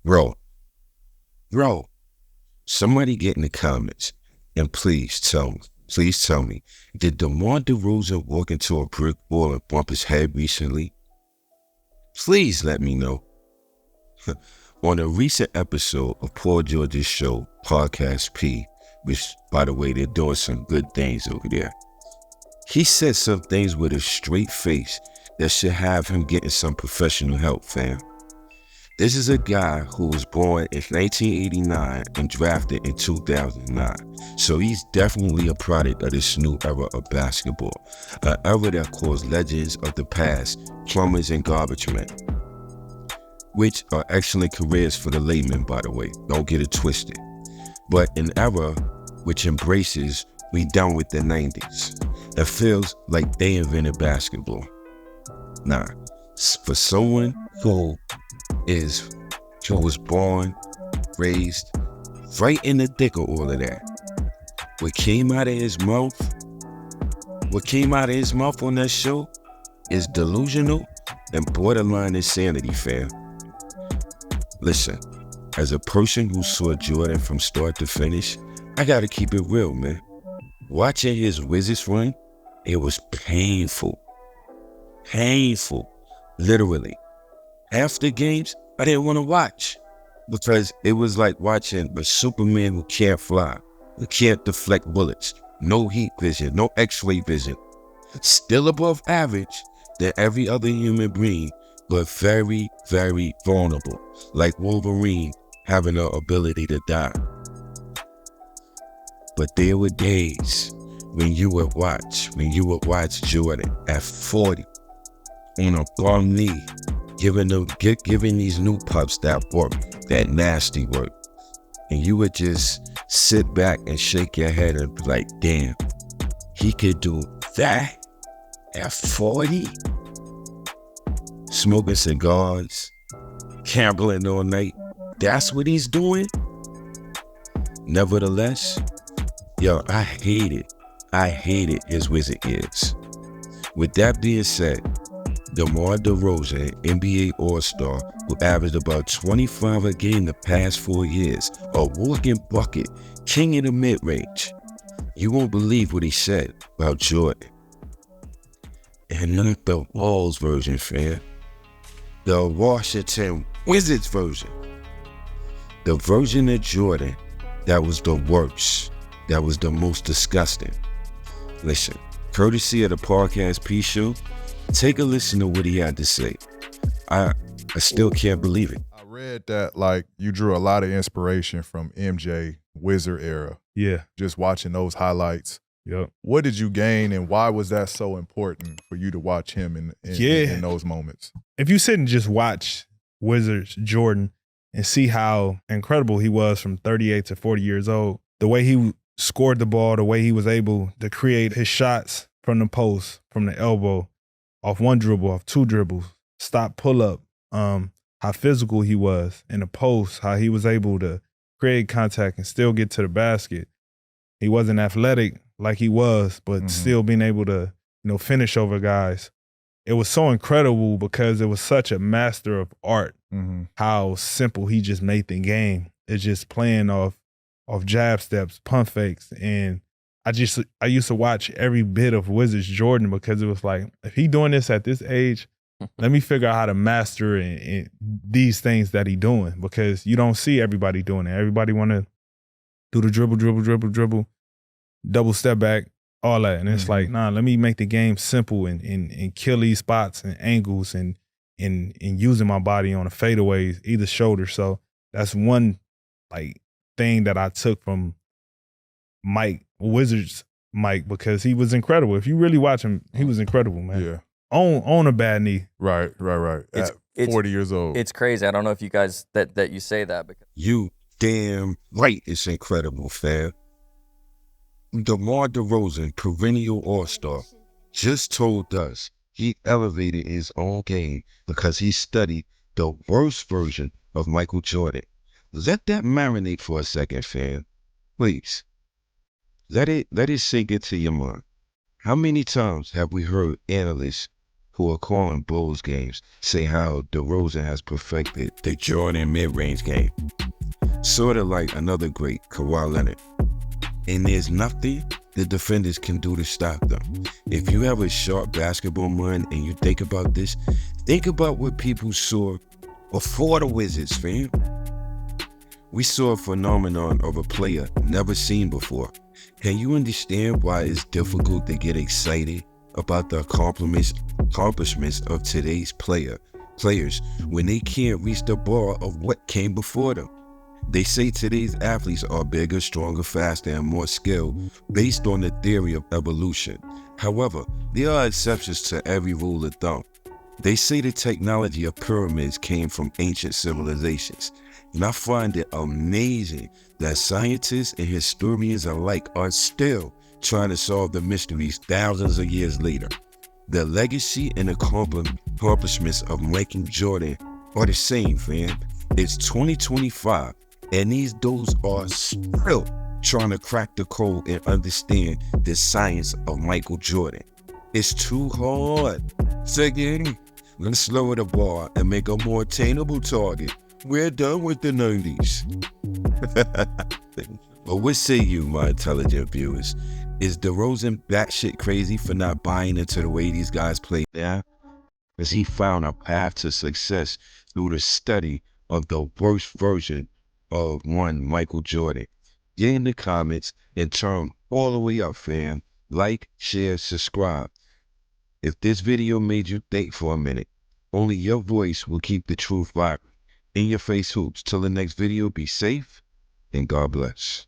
Bro, bro, somebody get in the comments and please tell me, did DeMar DeRozan walk into a brick wall and bump his head recently? Please let me know. On a recent episode of Paul George's show, Podcast P, which, by the way, they're doing some good things over there, he said some things with a straight face that should have him getting some professional help, fam. This is a guy who was born in 1989 and drafted in 2009. So he's definitely a product of this new era of basketball, an era that calls legends of the past plumbers and garbage men, which are excellent careers for the layman, by the way. Don't get it twisted. But an era which embraces we done with the 90s. It feels like they invented basketball. Nah, for someone who was born, raised right in the thick of all of that, what came out of his mouth on that show is delusional and borderline insanity, fam. Listen, as a person who saw Jordan from start to finish, I gotta keep it real, man. Watching his Wizards run, it was painful. Painful, literally. Half the games, I didn't want to watch because it was like watching a Superman who can't fly, who can't deflect bullets, no heat vision, no x-ray vision, still above average than every other human being, but very, very vulnerable, like Wolverine having the ability to die. But there were days when you would watch Jordan at 40 on a bum knee, giving these new pups that work, that nasty work. And you would just sit back and shake your head and be like, damn, he could do that at 40? Smoking cigars, gambling all night. That's what he's doing? Nevertheless, yo, I hated his Wizard years. With that being said, DeMar DeRozan, NBA All-Star, who averaged about 25 a game the past 4 years, a walking bucket, king in the mid-range. You won't believe what he said about Jordan. And not the Bulls version, fam. The Washington Wizards version. The version of Jordan that was the worst, that was the most disgusting. Listen, courtesy of the Podcast P Show, take a listen to what he had to say. I still can't believe it. I read that like you drew a lot of inspiration from MJ Wizard era. Yeah. Just watching those highlights. Yep. What did you gain and why was that so important for you to watch him in those moments? If you sit and just watch Wizards Jordan and see how incredible he was from 38 to 40 years old, the way he scored the ball, the way he was able to create his shots from the post, from the elbow, off one dribble, off two dribbles, stop, pull up, how physical he was in the post, how he was able to create contact and still get to the basket. He wasn't athletic like he was, but still being able to, finish over guys. It was so incredible because it was such a master of art, how simple he just made the game. It's just playing off jab steps, pump fakes. And I used to watch every bit of Wizards Jordan because it was like, if he doing this at this age, let me figure out how to master and these things that he doing, because you don't see everybody doing it. Everybody want to do the dribble, double step back, all that. And it's like, nah, let me make the game simple and kill these spots and angles and using my body on a fadeaways, either shoulder. So that's one thing that I took from Wizards Mike, because he was incredible. If you really watch him, he was incredible, man. Yeah. On a bad knee. Right. At 40 years old. It's crazy. I don't know if you guys that you say that. Because You damn right it's incredible, fam. DeMar DeRozan, perennial all-star, just told us he elevated his own game because he studied the worst version of Michael Jordan. Let that marinate for a second, fam. Please. Let it sink into your mind. How many times have we heard analysts who are calling Bulls games say how DeRozan has perfected the Jordan mid-range game. Sort of like another great, Kawhi Leonard. And there's nothing the defenders can do to stop them. If you have a sharp basketball mind and you think about this, think about what people saw before the Wizards, fam. We saw a phenomenon of a player never seen before. Can you understand why it's difficult to get excited about the accomplishments of today's players when they can't reach the bar of what came before them? They say today's athletes are bigger, stronger, faster, and more skilled based on the theory of evolution. However, there are exceptions to every rule of thumb. They say the technology of pyramids came from ancient civilizations, and I find it amazing that scientists and historians alike are still trying to solve the mysteries thousands of years later. The legacy and accomplishments of Michael Jordan are the same, fam. It's 2025, and these dudes are still trying to crack the code and understand the science of Michael Jordan. It's too hard. Second, let's lower the bar and make a more attainable target. We're done with the 90s. But what say you, my intelligent viewers? Is DeRozan batshit crazy for not buying into the way these guys play now? Has he found a path to success through the study of the worst version of one Michael Jordan? Get in the comments and turn all the way up, fam. Like, share, subscribe. If this video made you think for a minute, only your voice will keep the truth vibrant. In your face hoops. Till the next video, be safe and God bless.